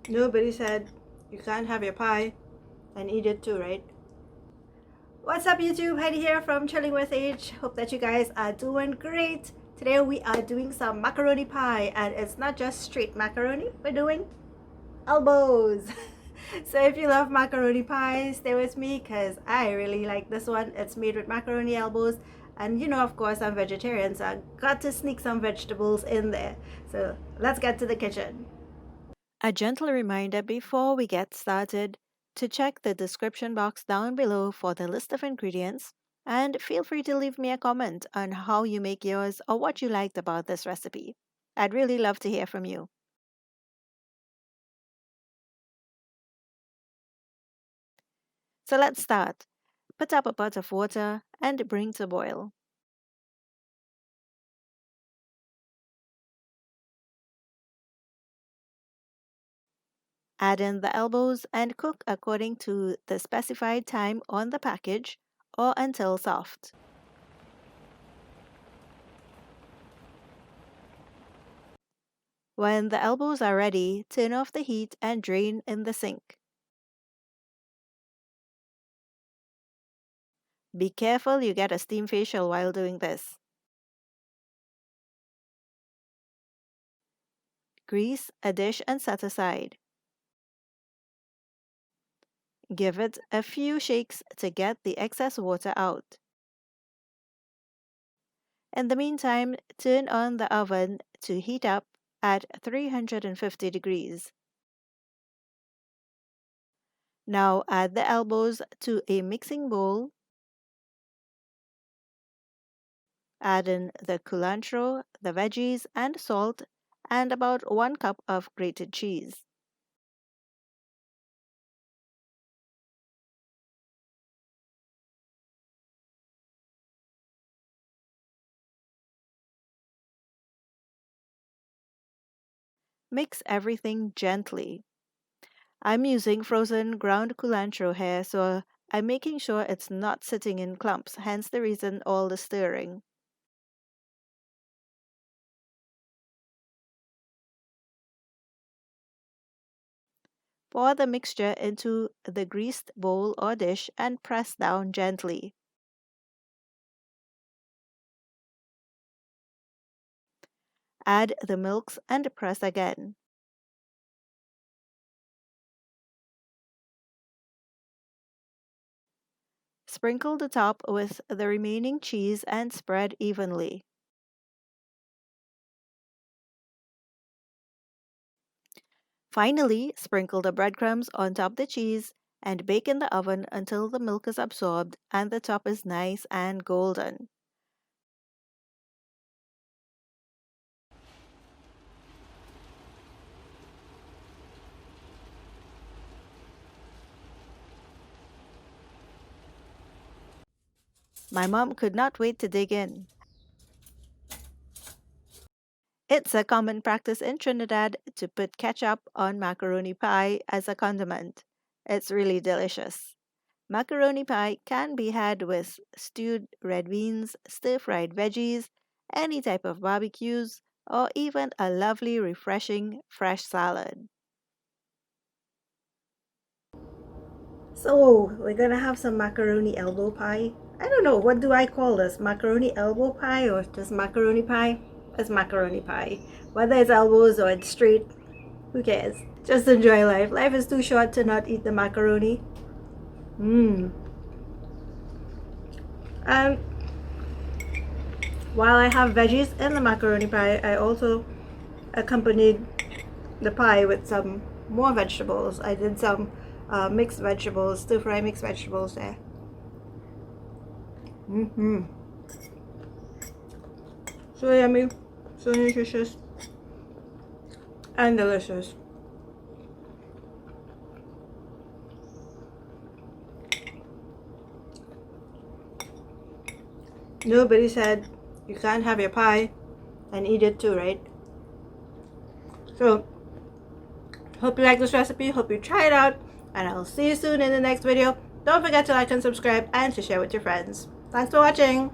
Nobody said you can't have your pie and eat it too, right? What's up YouTube? Heidi here from Chilling with H. Hope that you guys are doing great. Today we are doing some macaroni pie, and it's not just straight macaroni, we're doing elbows. So if you love macaroni pie, stay with me because I really like this one. It's made with macaroni elbows, and you know, of course, I'm vegetarian, so I got to sneak some vegetables in there. So let's get to the kitchen. A gentle reminder before we get started to check the description box down below for the list of ingredients, and feel free to leave me a comment on how you make yours or what you liked about this recipe. I'd really love to hear from you. So let's start. Put up a pot of water and bring to boil. Add in the elbows and cook according to the specified time on the package or until soft. When the elbows are ready, turn off the heat and drain in the sink. Be careful you get a steam facial while doing this. Grease a dish and set aside. Give it a few shakes to get the excess water out. In the meantime, turn on the oven to heat up at 350 degrees. Now add the elbows to a mixing bowl. Add in the culantro, the veggies, and salt, and about 1 cup of grated cheese. Mix everything gently. I'm using frozen ground culantro here, so I'm making sure it's not sitting in clumps, hence the reason all the stirring. Pour the mixture into the greased bowl or dish and press down gently. Add the milks and press again. Sprinkle the top with the remaining cheese and spread evenly. Finally, sprinkle the breadcrumbs on top the cheese and bake in the oven until the milk is absorbed and the top is nice and golden. My mom could not wait to dig in. It's a common practice in Trinidad to put ketchup on macaroni pie as a condiment. It's really delicious. Macaroni pie can be had with stewed red beans, stir-fried veggies, any type of barbecues, or even a lovely, refreshing fresh salad. So, we're gonna have some macaroni elbow pie. I don't know, what do I call this? Macaroni elbow pie or just macaroni pie? It's macaroni pie. Whether it's elbows or it's straight, who cares? Just enjoy life. Life is too short to not eat the macaroni. And while I have veggies in the macaroni pie, I also accompanied the pie with some more vegetables. I did some mixed vegetables, stir-fry mixed vegetables there. So yummy, so nutritious, and delicious. Nobody said you can't have your pie and eat it too, right? So, hope you like this recipe, hope you try it out, and I'll see you soon in the next video. Don't forget to like and subscribe and to share with your friends. Thanks for watching.